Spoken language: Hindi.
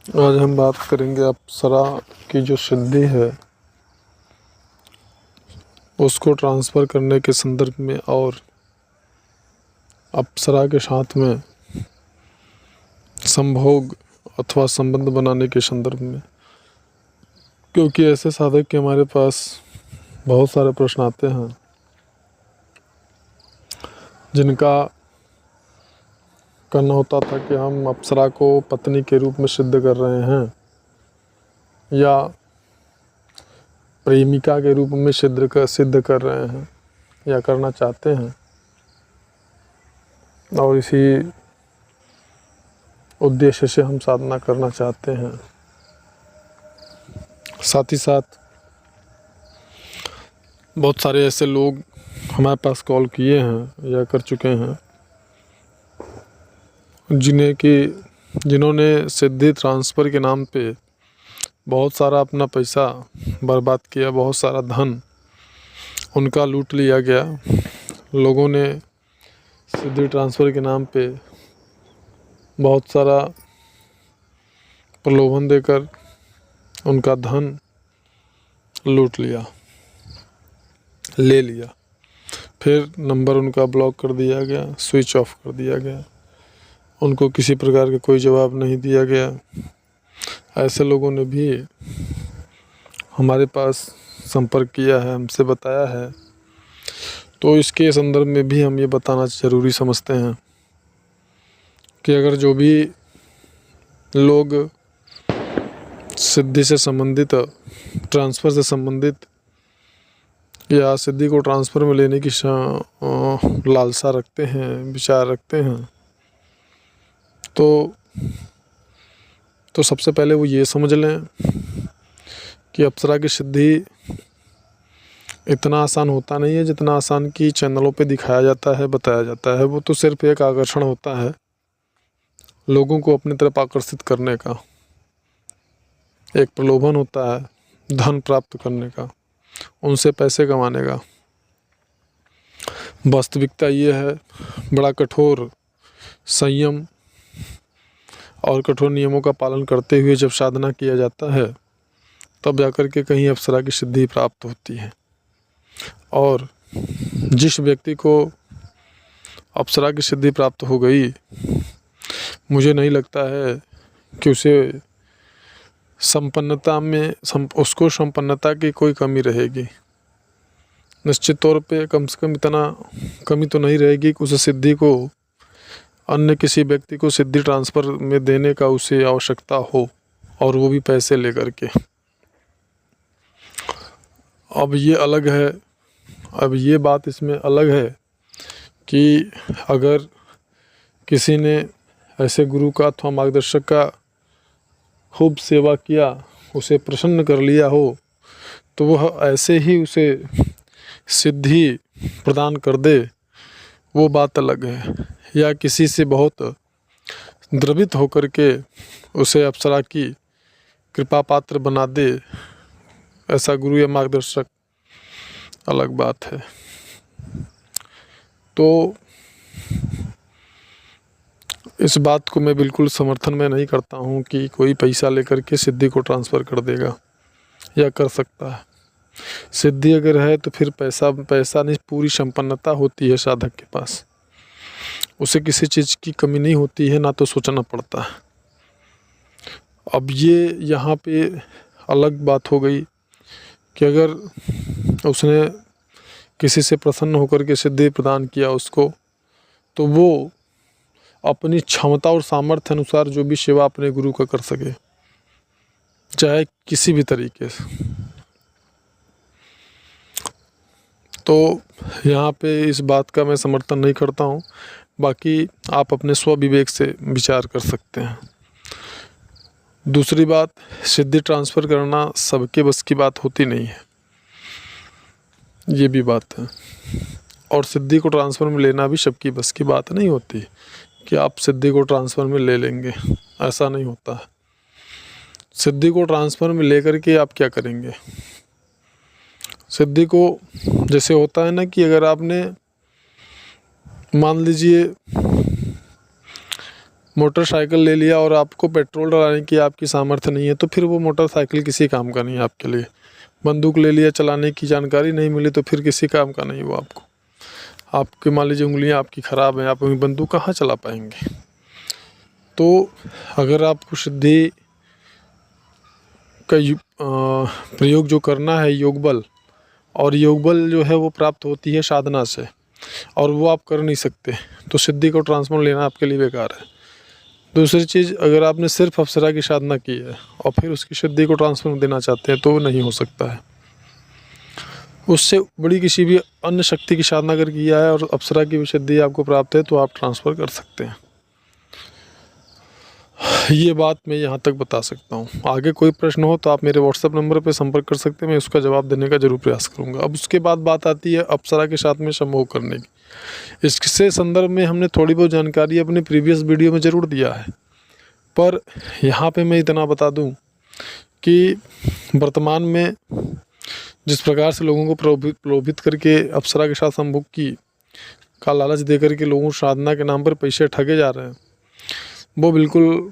आज हम बात करेंगे अप्सरा की जो सिद्धि है उसको ट्रांसफ़र करने के संदर्भ में और अप्सरा के साथ में संभोग अथवा संबंध बनाने के संदर्भ में, क्योंकि ऐसे साधक के हमारे पास बहुत सारे प्रश्न आते हैं जिनका कहना होता था कि हम अप्सरा को पत्नी के रूप में सिद्ध कर रहे हैं या प्रेमिका के रूप में सिद्ध कर रहे हैं या करना चाहते हैं, और इसी उद्देश्य से हम साधना करना चाहते हैं। साथ ही साथ बहुत सारे ऐसे लोग हमारे पास कॉल किए हैं या कर चुके हैं जिन्होंने सिद्धि ट्रांसफ़र के नाम पे बहुत सारा अपना पैसा बर्बाद किया, बहुत सारा धन उनका लूट लिया गया। लोगों ने सिद्धि ट्रांसफ़र के नाम पे बहुत सारा प्रलोभन देकर उनका धन लूट लिया, ले लिया, फिर नंबर उनका ब्लॉक कर दिया गया, स्विच ऑफ कर दिया गया, उनको किसी प्रकार का कोई जवाब नहीं दिया गया। ऐसे लोगों ने भी हमारे पास संपर्क किया है, हमसे बताया है। तो इसके संदर्भ में भी हम ये बताना ज़रूरी समझते हैं कि अगर जो भी लोग सिद्धि से संबंधित, ट्रांसफ़र से संबंधित या सिद्धि को ट्रांसफ़र में लेने की लालसा रखते हैं, विचार रखते हैं, तो सबसे पहले वो ये समझ लें कि अप्सरा की सिद्धि इतना आसान होता नहीं है जितना आसान कि चैनलों पे दिखाया जाता है, बताया जाता है। वो तो सिर्फ एक आकर्षण होता है, लोगों को अपनी तरफ आकर्षित करने का एक प्रलोभन होता है, धन प्राप्त करने का, उनसे पैसे कमाने का। वास्तविकता ये है, बड़ा कठोर संयम और कठोर नियमों का पालन करते हुए जब साधना किया जाता है तब जाकर के कहीं अप्सरा की सिद्धि प्राप्त होती है। और जिस व्यक्ति को अप्सरा की सिद्धि प्राप्त हो गई, मुझे नहीं लगता है कि उसको संपन्नता की कोई कमी रहेगी। निश्चित तौर पे कम से कम इतना कमी तो नहीं रहेगी कि उस सिद्धि को अन्य किसी व्यक्ति को सिद्धि ट्रांसफ़र में देने का उसे आवश्यकता हो, और वो भी पैसे लेकर के। अब ये अलग है, अब ये बात इसमें अलग है कि अगर किसी ने ऐसे गुरु का अथवा मार्गदर्शक का खूब सेवा किया, उसे प्रसन्न कर लिया हो, तो वह ऐसे ही उसे सिद्धि प्रदान कर दे, वो बात अलग है। या किसी से बहुत द्रवित होकर के उसे अप्सरा की कृपा पात्र बना दे, ऐसा गुरु या मार्गदर्शक, अलग बात है। तो इस बात को मैं बिल्कुल समर्थन में नहीं करता हूँ कि कोई पैसा लेकर के सिद्धि को ट्रांसफ़र कर देगा या कर सकता है। सिद्धि अगर है तो फिर पैसा नहीं, पूरी संपन्नता होती है साधक के पास, उसे किसी चीज़ की कमी नहीं होती है, ना तो सोचना पड़ता है। अब ये यहाँ पे अलग बात हो गई कि अगर उसने किसी से प्रसन्न होकर के सिद्धि प्रदान किया उसको, तो वो अपनी क्षमता और सामर्थ्य अनुसार जो भी सेवा अपने गुरु का कर सके, चाहे किसी भी तरीके से। तो यहाँ पे इस बात का मैं समर्थन नहीं करता हूँ, बाकी आप अपने स्वविवेक से विचार कर सकते हैं। दूसरी बात, सिद्धि ट्रांसफ़र करना सबके बस की बात होती नहीं है, ये भी बात है। और सिद्धि को ट्रांसफ़र में लेना भी सबकी बस की बात नहीं होती कि आप सिद्धि को ट्रांसफ़र में ले लेंगे, ऐसा नहीं होता है। सिद्धि को ट्रांसफ़र में लेकर के आप क्या करेंगे? सिद्धि को जैसे होता है ना कि अगर आपने मान लीजिए मोटरसाइकिल ले लिया और आपको पेट्रोल डलाने की आपकी सामर्थ्य नहीं है तो फिर वो मोटरसाइकिल किसी काम का नहीं है आपके लिए। बंदूक ले लिया, चलाने की जानकारी नहीं मिली तो फिर किसी काम का नहीं वो आपको। आपके मान लीजिए उंगलियां आपकी ख़राब हैं, आप वही बंदूक कहाँ चला पाएंगे। तो अगर आपको सिद्धि का प्रयोग जो करना है योग बल, और योग बल जो है वो प्राप्त होती है साधना से, और वो आप कर नहीं सकते, तो सिद्धि को ट्रांसफर लेना आपके लिए बेकार है। दूसरी चीज़, अगर आपने सिर्फ अप्सरा की साधना की है और फिर उसकी सिद्धि को ट्रांसफर देना चाहते हैं तो वो नहीं हो सकता है। उससे बड़ी किसी भी अन्य शक्ति की साधना अगर किया है और अप्सरा की भी सिद्धि आपको प्राप्त है तो आप ट्रांसफ़र कर सकते हैं। ये बात मैं यहाँ तक बता सकता हूँ। आगे कोई प्रश्न हो तो आप मेरे व्हाट्सएप नंबर पर संपर्क कर सकते हैं, मैं उसका जवाब देने का ज़रूर प्रयास करूँगा। अब उसके बाद बात आती है अप्सरा के साथ में समूह करने की। इससे संदर्भ में हमने थोड़ी बहुत जानकारी अपने प्रीवियस वीडियो में ज़रूर दिया है, पर यहाँ पे मैं इतना बता दूँ कि वर्तमान में जिस प्रकार से लोगों को प्रलोभित करके अप्सरा के साथ संभोग की का लालच देकर के लोगों को साधना के नाम पर पैसे ठगे जा रहे हैं, वो बिल्कुल